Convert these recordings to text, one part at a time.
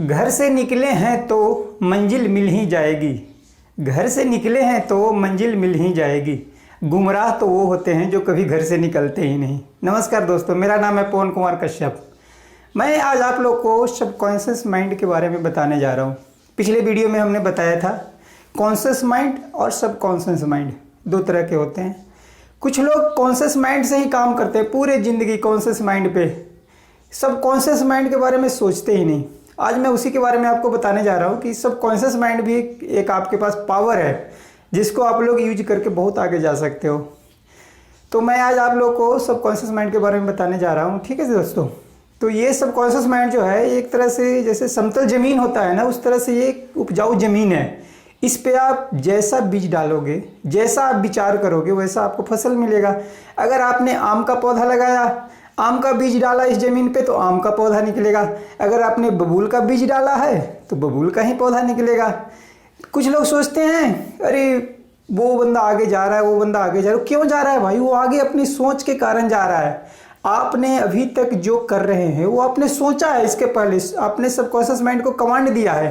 घर से निकले हैं तो मंजिल मिल ही जाएगी। घर से निकले हैं तो मंजिल मिल ही जाएगी। गुमराह तो वो होते हैं जो कभी घर से निकलते ही नहीं। नमस्कार दोस्तों, मेरा नाम है पवन कुमार कश्यप। मैं आज आप लोग को सबकॉन्शियस माइंड के बारे में बताने जा रहा हूँ। पिछले वीडियो में हमने बताया था कॉन्शियस माइंड और सबकॉन्शियस माइंड दो तरह के होते हैं। कुछ लोग कॉन्शियस माइंड से ही काम करते हैं पूरे ज़िंदगी कॉन्शियस माइंड पे, सबकॉन्शियस माइंड के बारे में सोचते ही नहीं। आज मैं उसी के बारे में आपको बताने जा रहा हूँ कि सबकॉन्शियस माइंड भी एक आपके पास पावर है जिसको आप लोग यूज करके बहुत आगे जा सकते हो। तो मैं आज आप लोग को सबकॉन्शियस माइंड के बारे में बताने जा रहा हूँ, ठीक है दोस्तों। तो ये सबकॉन्शियस माइंड जो है एक तरह से जैसे समतल ज़मीन होता है ना, उस तरह से ये एक उपजाऊ ज़मीन है। इस पे आप जैसा बीज डालोगे, जैसा आप विचार करोगे, वैसा आपको फसल मिलेगा। अगर आपने आम का पौधा लगाया, आम का बीज डाला इस ज़मीन पे तो आम का पौधा निकलेगा। अगर आपने बबूल का बीज डाला है तो बबूल का ही पौधा निकलेगा। कुछ लोग सोचते हैं अरे वो बंदा आगे जा रहा है, वो बंदा आगे जा रहा है। क्यों जा रहा है भाई? वो आगे अपनी सोच के कारण जा रहा है। आपने अभी तक जो कर रहे हैं वो आपने सोचा है, इसके पहले आपने सबकॉन्शियस माइंड को कमांड दिया है,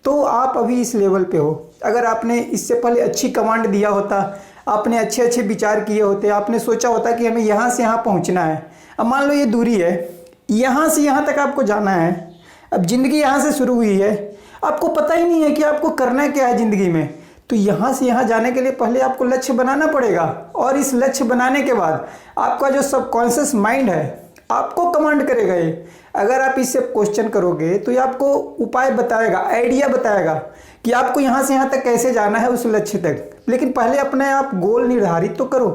तो आप अभी इस लेवल पे हो। अगर आपने इससे पहले अच्छी कमांड दिया होता, आपने अच्छे अच्छे विचार किए होते, आपने सोचा होता कि हमें यहाँ से यहाँ पहुँचना है। अब मान लो ये दूरी है, यहाँ से यहाँ तक आपको जाना है। अब ज़िंदगी यहाँ से शुरू हुई है, आपको पता ही नहीं है कि आपको करना क्या है ज़िंदगी में। तो यहाँ से यहाँ जाने के लिए पहले आपको लक्ष्य बनाना पड़ेगा, और इस लक्ष्य बनाने के बाद आपका जो सबकॉन्शियस माइंड है आपको कमांड करेगा। ये अगर आप इससे क्वेश्चन करोगे तो ये आपको उपाय बताएगा, आइडिया बताएगा कि आपको यहाँ से यहाँ तक कैसे जाना है उस लक्ष्य तक। लेकिन पहले अपने आप गोल निर्धारित तो करो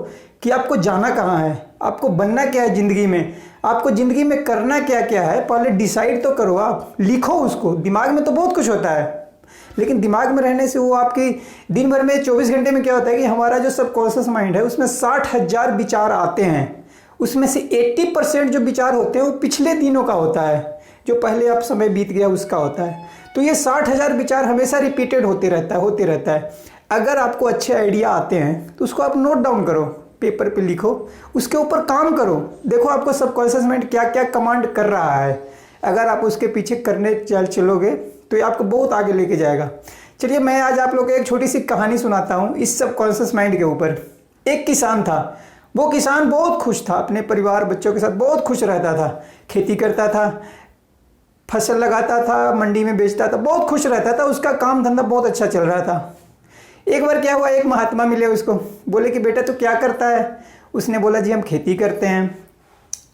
कि आपको जाना कहाँ है, आपको बनना क्या है ज़िंदगी में, आपको ज़िंदगी में करना क्या क्या है। पहले डिसाइड तो करो, आप लिखो उसको। दिमाग में तो बहुत कुछ होता है, लेकिन दिमाग में रहने से वो आपकी दिन भर में 24 घंटे में क्या होता है कि हमारा जो सबकॉन्शियस माइंड है उसमें 60,000 विचार आते हैं। उसमें से 80% जो विचार होते हैं वो पिछले दिनों का होता है, जो पहले आप समय बीत गया उसका होता है। तो ये 60,000 विचार हमेशा रिपीटेड होते रहता है। अगर आपको अच्छे आइडिया आते हैं तो उसको आप नोट डाउन करो, पेपर पे लिखो, उसके ऊपर काम करो। देखो आपको सबकॉन्शियस माइंड क्या क्या कमांड कर रहा है। अगर आप उसके पीछे करने चलोगे तो ये आपको बहुत आगे लेके जाएगा। चलिए मैं आज आप लोग को एक छोटी सी कहानी सुनाता हूँ इस सबकॉन्शियस माइंड के ऊपर। एक किसान था, वो किसान बहुत खुश था, अपने परिवार बच्चों के साथ बहुत खुश रहता था। खेती करता था, फसल लगाता था, मंडी में बेचता था, बहुत खुश रहता था। उसका काम धंधा बहुत अच्छा चल रहा था। एक बार क्या हुआ, एक महात्मा मिले उसको, बोले कि बेटा तू क्या करता है? उसने बोला जी हम खेती करते हैं।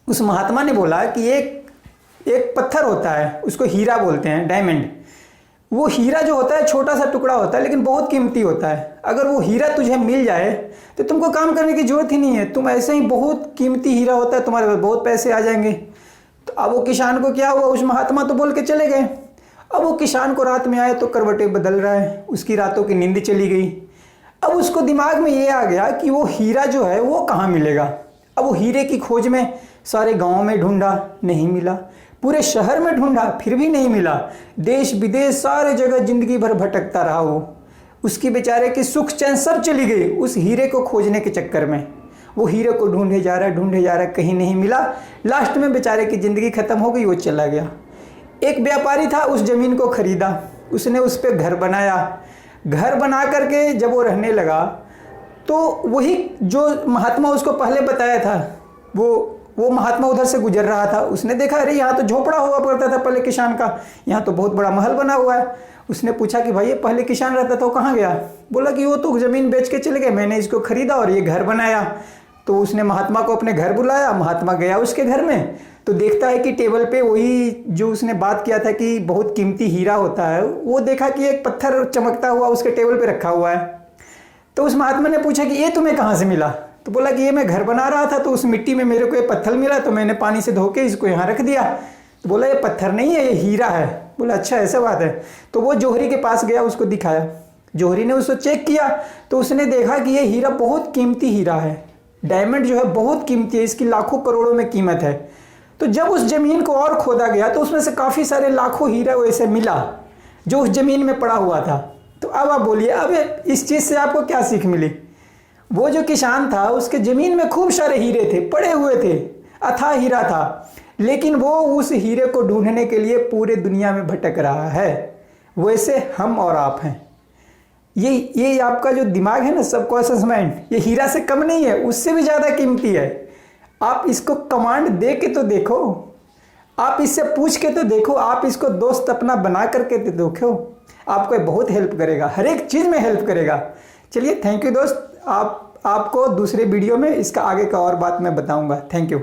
उस महात्मा ने बोला कि एक पत्थर होता है, उसको हीरा बोलते हैं, डायमंड। वो हीरा जो होता है छोटा सा टुकड़ा होता है लेकिन बहुत कीमती होता है। अगर वो हीरा तुझे मिल जाए तो तुमको काम करने की जरूरत ही नहीं है, तुम ऐसे ही बहुत कीमती हीरा होता है, तुम्हारे पास बहुत पैसे आ जाएंगे। तो अब वो किसान को क्या हुआ, उस महात्मा तो बोल के चले गए। अब वो किसान को रात में आए तो करवटें बदल रहा है, उसकी रातों की नींद चली गई। अब उसको दिमाग में ये आ गया कि वो हीरा जो है वो कहाँ मिलेगा। अब वो हीरे की खोज में सारे गाँव में ढूंढा, नहीं मिला। पूरे शहर में ढूंढा, फिर भी नहीं मिला। देश विदेश सारे जगह जिंदगी भर भटकता रहा वो। उसकी बेचारे की सुख चैन सब चली गई उस हीरे को खोजने के चक्कर में। वो हीरे को ढूंढे जा रहा है, कहीं नहीं मिला। लास्ट में बेचारे की ज़िंदगी ख़त्म हो गई, वो चला गया। एक व्यापारी था, उस ज़मीन को ख़रीदा, उसने उस पर घर बनाया। घर बना करके जब वो रहने लगा तो वही जो महात्मा उसको पहले बताया था, वो महात्मा उधर से गुजर रहा था। उसने देखा अरे यहाँ तो झोपड़ा हुआ करता था पहले किसान का, यहाँ तो बहुत बड़ा महल बना हुआ है। उसने पूछा कि भाई ये पहले किसान रहता था, वो कहाँ गया? बोला कि वो तो ज़मीन बेच के चले गए, मैंने इसको ख़रीदा और ये घर बनाया। तो उसने महात्मा को अपने घर बुलाया, महात्मा गया उसके घर में तो देखता है कि टेबल पे वही जो उसने बात किया था कि बहुत कीमती हीरा होता है, वो देखा कि एक पत्थर चमकता हुआ उसके टेबल पे रखा हुआ है। तो उस महात्मा ने पूछा कि ये तुम्हें कहाँ से मिला? तो बोला कि ये मैं घर बना रहा था तो उस मिट्टी में मेरे को ये पत्थर मिला तो मैंने पानी से धो के इसको यहाँ रख दिया। तो बोला ये पत्थर नहीं है, ये हीरा है। बोला अच्छा ऐसा बात है। तो वो जौहरी के पास गया, उसको दिखाया। जौहरी ने उसको चेक किया तो उसने देखा कि ये हीरा बहुत कीमती हीरा है, डायमंड जो है बहुत कीमती है, इसकी लाखों करोड़ों में कीमत है। तो जब उस ज़मीन को और खोदा गया तो उसमें से काफ़ी सारे लाखों हीरा वैसे मिला जो उस ज़मीन में पड़ा हुआ था। तो अब आप बोलिए, अब इस चीज़ से आपको क्या सीख मिली? वो जो किसान था उसके ज़मीन में खूब सारे हीरे थे, पड़े हुए थे, अथाह हीरा था, लेकिन वो उस हीरे को ढूंढने के लिए पूरे दुनिया में भटक रहा है। वैसे हम और आप हैं। ये आपका जो दिमाग है ना, सबकॉन्शियस माइंड, ये हीरा से कम नहीं है, उससे भी ज़्यादा कीमती है। आप इसको कमांड दे के तो देखो, आप इससे पूछ के तो देखो, आप इसको दोस्त अपना बना करके तो देखो, आपको बहुत हेल्प करेगा, हर एक चीज़ में हेल्प करेगा। चलिए, थैंक यू दोस्त। आपको दूसरे वीडियो में इसका आगे का और बात मैं बताऊंगा। Thank you.